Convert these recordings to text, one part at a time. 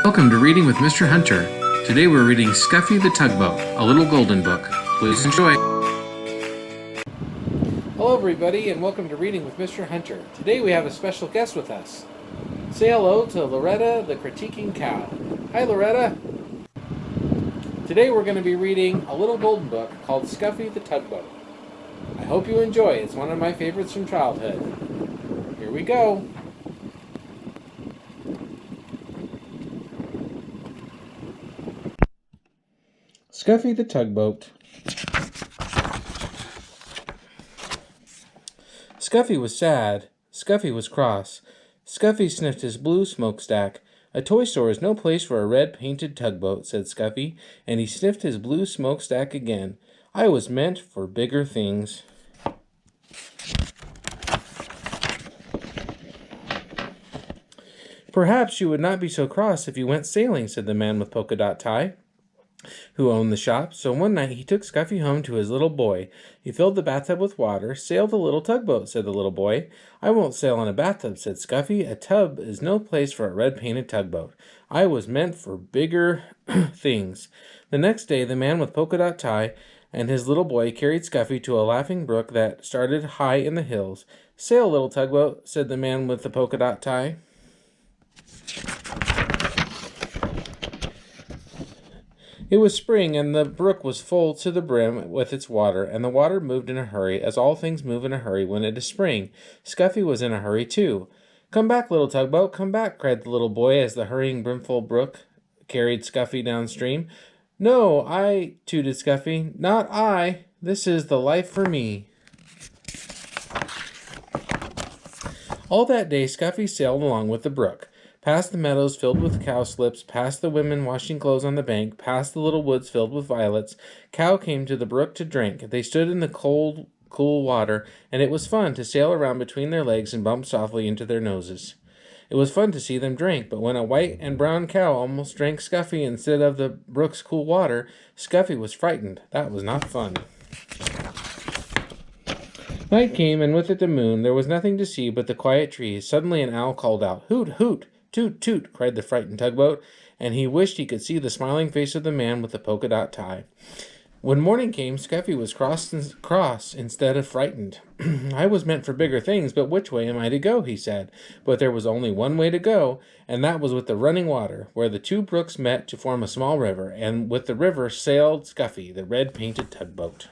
Welcome to Reading with Mr. Hunter. Today we're reading Scuffy the Tugboat, a little golden book. Please enjoy. Hello everybody and welcome to Reading with Mr. Hunter. Today we have a special guest with us. Say hello to Loretta the Critiquing Cow. Hi Loretta. Today we're going to be reading a little golden book called Scuffy the Tugboat. I hope you enjoy. It's one of my favorites from childhood. Here we go. Scuffy the Tugboat. Scuffy was sad. Scuffy was cross. Scuffy sniffed his blue smokestack. A toy store is no place for a red-painted tugboat, said Scuffy, and he sniffed his blue smokestack again. I was meant for bigger things. Perhaps you would not be so cross if you went sailing, said the man with polka dot tie, who owned the shop. So one night he took Scuffy home to his little boy. He filled the bathtub with water. Sail the little tugboat, said the little boy. I won't sail in a bathtub, said Scuffy. A tub is no place for a red-painted tugboat. I was meant for bigger things. The next day the man with polka dot tie and his little boy carried Scuffy to a laughing brook that started high in the hills. Sail, little tugboat, said the man with the polka dot tie. It was spring, and the brook was full to the brim with its water, and the water moved in a hurry, as all things move in a hurry when it is spring. Scuffy was in a hurry, too. Come back, little tugboat, come back, cried the little boy as the hurrying brimful brook carried Scuffy downstream. No, I, tooted Scuffy. Not I. This is the life for me. All that day Scuffy sailed along with the brook. Past the meadows filled with cowslips, past the women washing clothes on the bank, past the little woods filled with violets. Cow came to the brook to drink. They stood in the cold, cool water, and it was fun to sail around between their legs and bump softly into their noses. It was fun to see them drink, but when a white and brown cow almost drank Scuffy instead of the brook's cool water, Scuffy was frightened. That was not fun. Night came, and with it the moon. There was nothing to see but the quiet trees. Suddenly an owl called out, "Hoot, hoot! Toot, toot!" cried the frightened tugboat, and he wished he could see the smiling face of the man with the polka dot tie. When morning came, Scuffy was cross instead of frightened. I was meant for bigger things, but which way am I to go, he said. But there was only one way to go, and that was with the running water, where the two brooks met to form a small river, and with the river sailed Scuffy, the red-painted tugboat.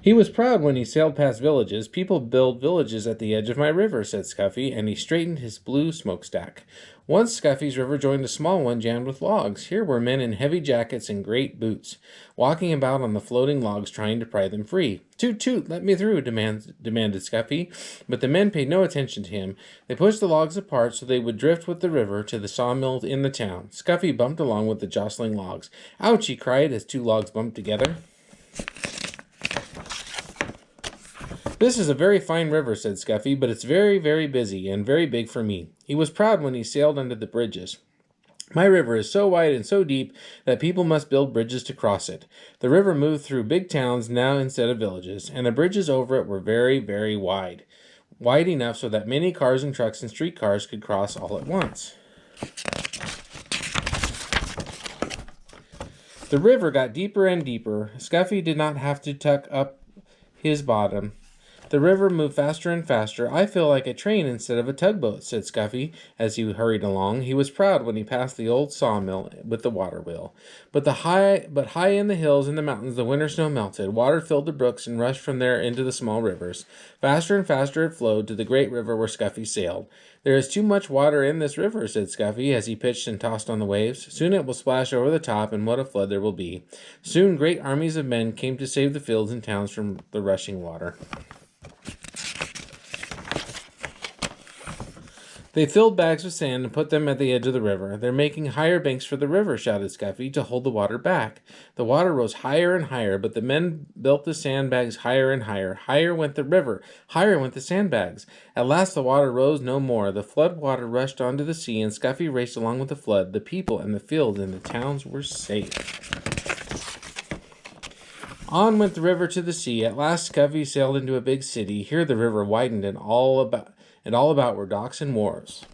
He was proud when he sailed past villages. People build villages at the edge of my river, said Scuffy, and he straightened his blue smokestack. Once Scuffy's river joined a small one jammed with logs. Here were men in heavy jackets and great boots, walking about on the floating logs trying to pry them free. Toot, toot, let me through, demanded Scuffy, but the men paid no attention to him. They pushed the logs apart so they would drift with the river to the sawmill in the town. Scuffy bumped along with the jostling logs. Ouch, he cried as two logs bumped together. This is a very fine river, said Scuffy, but it's very, very busy and very big for me. He was proud when he sailed under the bridges. My river is so wide and so deep that people must build bridges to cross it. The river moved through big towns now instead of villages, and the bridges over it were very, very wide. Wide enough so that many cars and trucks and streetcars could cross all at once. The river got deeper and deeper. Scuffy did not have to tuck up his bottom. The river moved faster and faster. I feel like a train instead of a tugboat, said Scuffy as he hurried along. He was proud when he passed the old sawmill with the water wheel. But high in the hills and the mountains the winter snow melted. Water filled the brooks and rushed from there into the small rivers. Faster and faster it flowed to the great river where Scuffy sailed. There is too much water in this river, said Scuffy as he pitched and tossed on the waves. Soon it will splash over the top, and what a flood there will be. Soon great armies of men came to save the fields and towns from the rushing water. They filled bags with sand and put them at the edge of the river. They're making higher banks for the river, shouted Scuffy, to hold the water back. The water rose higher and higher, but the men built the sandbags higher and higher. Higher went the river, higher went the sandbags. At last the water rose no more. The flood water rushed onto the sea, and Scuffy raced along with the flood. The people and the fields and the towns were safe. On went the river to the sea. At last Scuffy sailed into a big city. Here the river widened, and all about were docks and wharfs.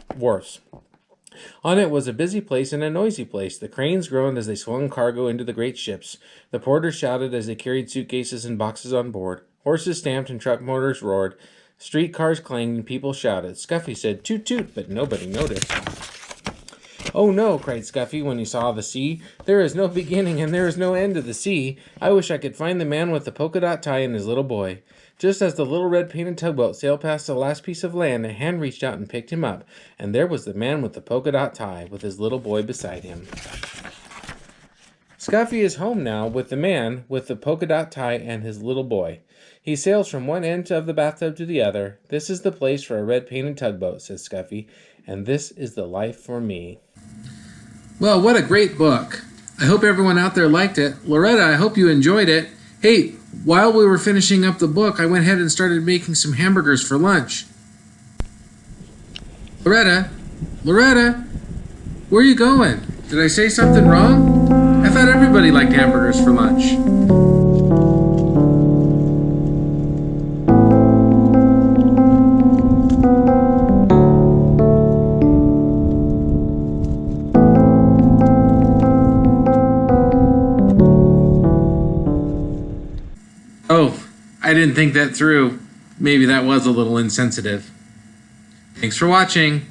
On it was a busy place and a noisy place. The cranes groaned as they swung cargo into the great ships. The porters shouted as they carried suitcases and boxes on board. Horses stamped and truck motors roared. Street cars clanged and people shouted. Scuffy said, "Toot toot," but nobody noticed. "Oh no," cried Scuffy when he saw the sea. "There is no beginning and there is no end to the sea. I wish I could find the man with the polka dot tie and his little boy." Just as the little red painted tugboat sailed past the last piece of land, a hand reached out and picked him up, and there was the man with the polka dot tie with his little boy beside him. Scuffy is home now with the man with the polka dot tie and his little boy. He sails from one end of the bathtub to the other. "This is the place for a red painted tugboat," says Scuffy, "and this is the life for me." Well, what a great book. I hope everyone out there liked it. Loretta, I hope you enjoyed it. Hey, while we were finishing up the book, I went ahead and started making some hamburgers for lunch. Loretta, where are you going? Did I say something wrong? I thought everybody liked hamburgers for lunch. Oh, I didn't think that through. Maybe that was a little insensitive. Thanks for watching.